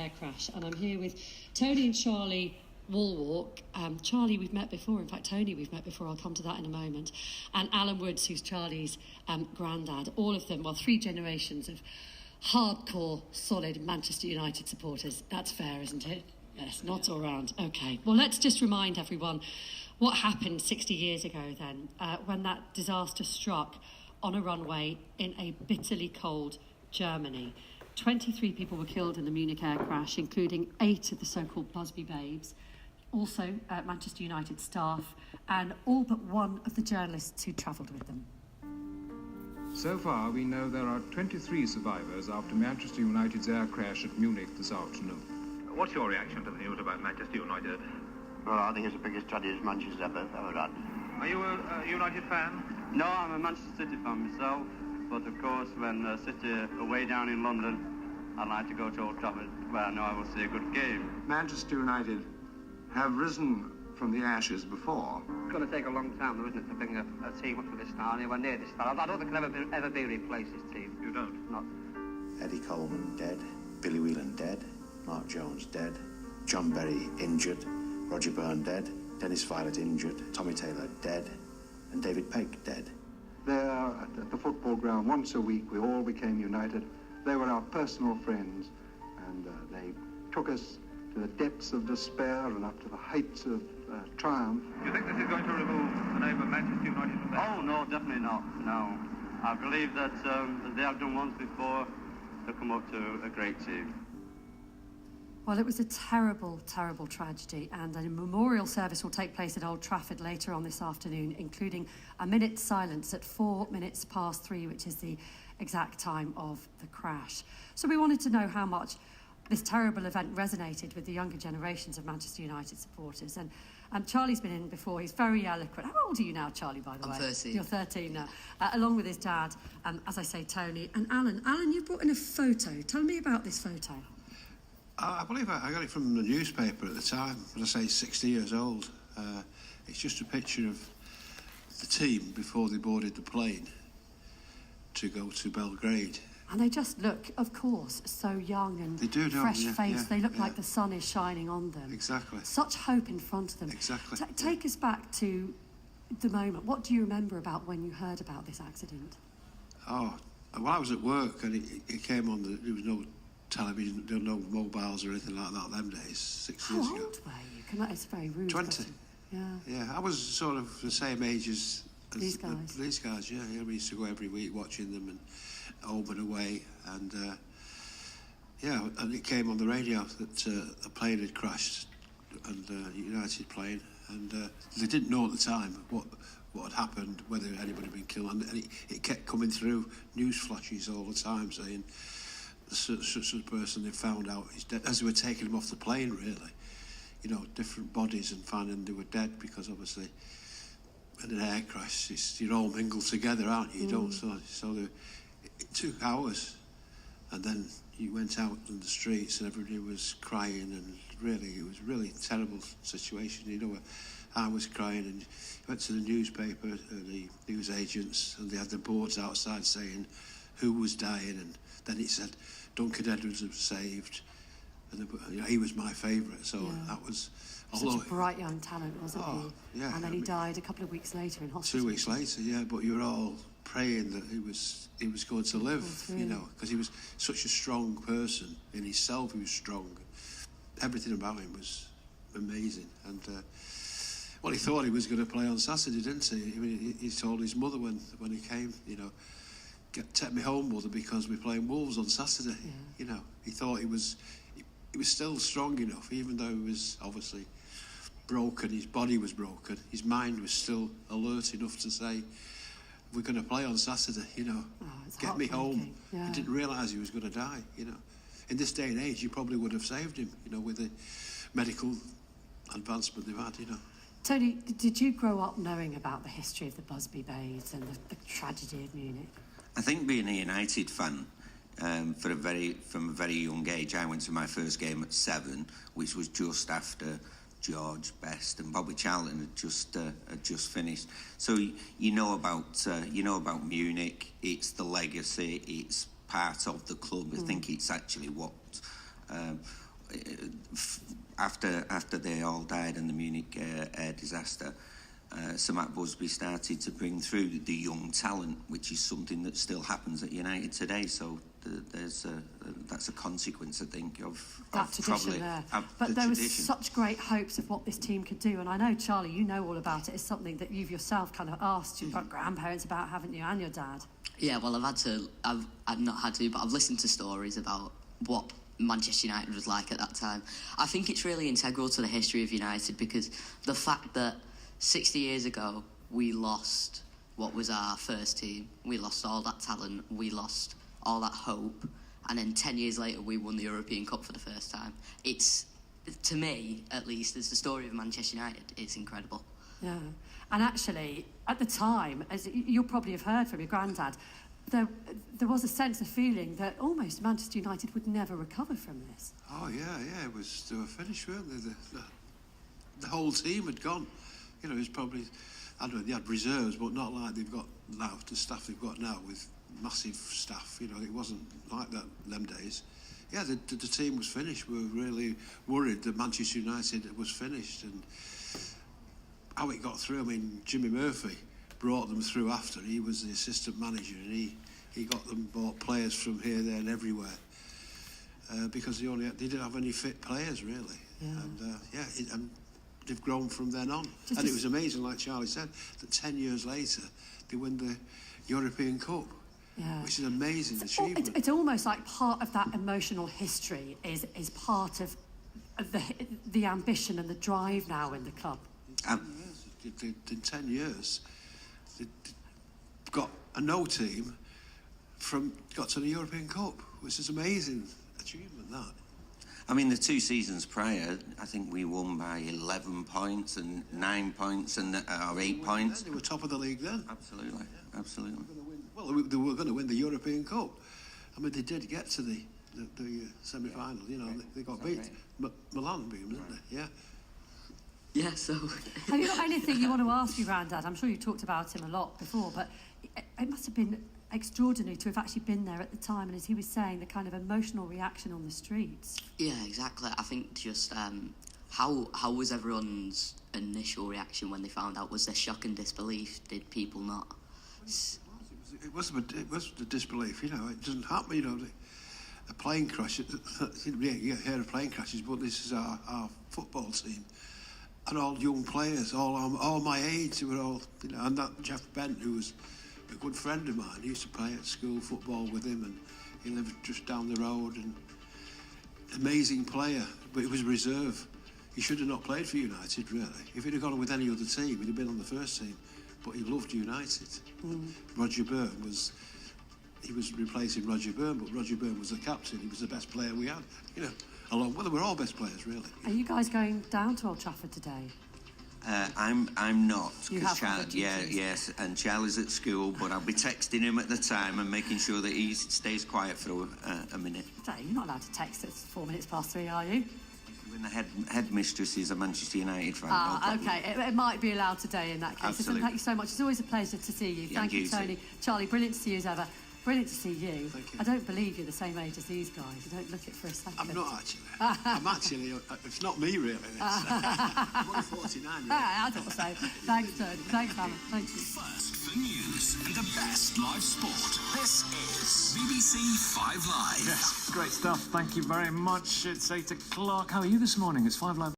air crash, and I'm here with Tony and Charlie Walwark. Charlie we've met before, in fact Tony we've met before, I'll come to that in a moment, and Alan Woods, who's Charlie's granddad. All of them, well, 3 generations of hardcore, solid Manchester United supporters. That's fair, isn't it? Yes, not all round. Okay, well, let's just remind everyone what happened 60 years ago then, when that disaster struck on a runway in a bitterly cold Germany. 23 people were killed in the Munich air crash, including 8 of the so-called Busby Babes, also Manchester United staff, and all but 1 of the journalists who travelled with them. So far, we know there are 23 survivors after Manchester United's air crash at Munich this afternoon. What's your reaction to the news about Manchester United? Well, I think it's the biggest tragedy Manchester's ever had. Are you a United fan? No, I'm a Manchester City fan myself, but of course when City are way down in London, I'd like to go to Old Trafford where I know I will see a good game. Manchester United have risen from the ashes before. It's going to take a long time, though, isn't it, to bring a team up to this star, anywhere near this star. I don't think it'll ever be replaced, this team. You don't? Not. Eddie Coleman dead, Billy Whelan dead, Mark Jones dead, John Berry injured, Roger Byrne dead, Dennis Violet injured, Tommy Taylor dead, and David Pegg dead. There at the football ground once a week we all became united. They were our personal friends, and they took us to the depths of despair and up to the heights of triumph. Do you think this is going to remove the name of Manchester United from there? Oh, no, definitely not, no. I believe that as they have done once before, they'll come up to a great team. Well, it was a terrible, terrible tragedy, and a memorial service will take place at Old Trafford later on this afternoon, including a minute's silence at 3 3, which is the exact time of the crash. So we wanted to know how much this terrible event resonated with the younger generations of Manchester United supporters. And Charlie's been in before, he's very eloquent. How old are you now, Charlie, by the way? I'm 13. You're 13 now. Along with his dad, as I say, Tony, and Alan. Alan, you brought in a photo. Tell me about this photo. I believe I got it from the newspaper at the time, as I say, 60 years old. It's just a picture of the team before they boarded the plane to go to Belgrade. And they just look, of course, so young and fresh-faced. Yeah, they look like the sun is shining on them. Exactly. Such hope in front of them. Exactly. Take us back to the moment. What do you remember about when you heard about this accident? Oh, well, I was at work and it came on, there was no television, there were no mobiles or anything like that them days, 6 years ago. How old were you? It's very rude. 20. Yeah. Yeah, I was sort of the same age as these guys. These guys, yeah. We used to go every week watching them and home and away, and and it came on the radio that a plane had crashed, and United plane, and they didn't know at the time what had happened, whether anybody had been killed, and it kept coming through news flashes all the time saying such a person they found out is dead, as they were taking them off the plane, really. You know, different bodies, and finding they were dead, because obviously in an air crash you're all mingled together, aren't you? You don't, so it took hours, and then you went out in the streets and everybody was crying, and really it was really a terrible situation. You know, I was crying, and went to the newspaper, the news agents, and they had the boards outside saying who was dying, and then it said Duncan Edwards was saved, and he was my favourite, so that was... Such a bright young talent, wasn't he? Yeah. And then he died a couple of weeks later in hospital. 2 weeks later, yeah, but you were all praying that he was going to live, you know, because he was such a strong person in himself. He was strong. Everything about him was amazing. And well, he thought he was going to play on Saturday, didn't he? I mean, he told his mother when he came, you know, take me home, mother, because we're playing Wolves on Saturday. Yeah. You know, he thought he was still strong enough, even though he was obviously broken. His body was broken. His mind was still alert enough to say, we're going to play on Saturday, you know, get me home. Yeah. He didn't realise he was going to die, you know. In this day and age, you probably would have saved him, you know, with the medical advancement they've had, you know. Tony, did you grow up knowing about the history of the Busby Babes and the tragedy of Munich? I think being a United fan, from a very young age, I went to my first game at 7, which was just after George Best and Bobby Charlton had just finished. So you know about Munich. It's the legacy. It's part of the club. I think it's actually what after they all died in the Munich air disaster, Sir Matt Busby started to bring through the young talent, which is something that still happens at United today. So that's a consequence, I think, of that tradition probably, there. But there was such great hopes of what this team could do, and I know, Charlie, you know all about it. It's something that you've yourself kind of asked your grandparents about, haven't you, and your dad? Yeah, well, I've not had to, but I've listened to stories about what Manchester United was like at that time. I think it's really integral to the history of United, because the fact that 60 years ago we lost what was our first team, we lost all that talent, we lost all that hope, and then 10 years later we won the European Cup for the first time. It's, to me at least, as the story of Manchester United, it's incredible. Yeah, and actually at the time, as you'll probably have heard from your granddad, there was a sense of feeling that almost Manchester United would never recover from this. Oh yeah, they were finished, weren't they? The whole team had gone. You know, it was probably, I don't know, they had reserves, but not like they've got now, the staff they've got now with massive staff. You know, it wasn't like that them days. Yeah, the team was finished. We were really worried that Manchester United was finished, and how it got through. I mean, Jimmy Murphy brought them through after. He was the assistant manager, and he got them, bought players from here, there and everywhere, because they didn't have any fit players really. Yeah. And and they've grown from then on. And it was amazing, like Charlie said, that 10 years later they win the European Cup. Yeah. Which is an amazing achievement. It's almost like part of that emotional history is part of the ambition and the drive now in the club. In 10 years, they got a no team got to the European Cup, which is an amazing achievement, that. I mean, the 2 seasons prior, I think we won by 11 points and 9 points or 8 points. They were top of the league then. Absolutely, absolutely. Well, they were going to win the European Cup. I mean, they did get to the semi-final. You know, they got beat. Milan beat them, didn't they? Yeah. Yeah, so... Have you got anything you want to ask your granddad? I'm sure you talked about him a lot before, but it must have been extraordinary to have actually been there at the time, and as he was saying, the kind of emotional reaction on the streets. Yeah, exactly. I think just how was everyone's initial reaction when they found out? Was there shock and disbelief? Did people not... It was the disbelief, you know. It doesn't happen, you know. A plane crash, you hear of plane crashes, but this is our football team, and all young players, all my age, who were all, you know. And that Jeff Bent, who was a good friend of mine, he used to play at school football with him, and he lived just down the road. And amazing player, but he was reserve. He should have not played for United, really. If he'd have gone with any other team, he'd have been on the first team. But he loved United. Roger Byrne was replacing Roger Byrne, but Roger Byrne was the captain. He was the best player we had, you know. They were all best players, really. Are you guys going down to Old Trafford today? I'm not. You have other duties. Yes, and Charlie's at school, but I'll be texting him at the time and making sure that he stays quiet for a minute. You're not allowed to text at 4 minutes past 3, are you? When the headmistress is a Manchester United fan. Okay. It might be allowed today in that case. Absolutely. Listen, thank you so much. It's always a pleasure to see you. Thank you, Tony. Charlie, brilliant to see you as ever. Brilliant to see you. Thank you. I don't believe you're the same age as these guys. You don't look it for a second. I'm not actually. I'm actually. It's not me really. I'm only 49. Really. I thought so. Thanks, Tony. Thanks, Alan. Thank you. First for news and the best live sport. This is BBC 5 Live. Yes, great stuff. Thank you very much. It's 8 o'clock. How are you this morning? It's 5 Live.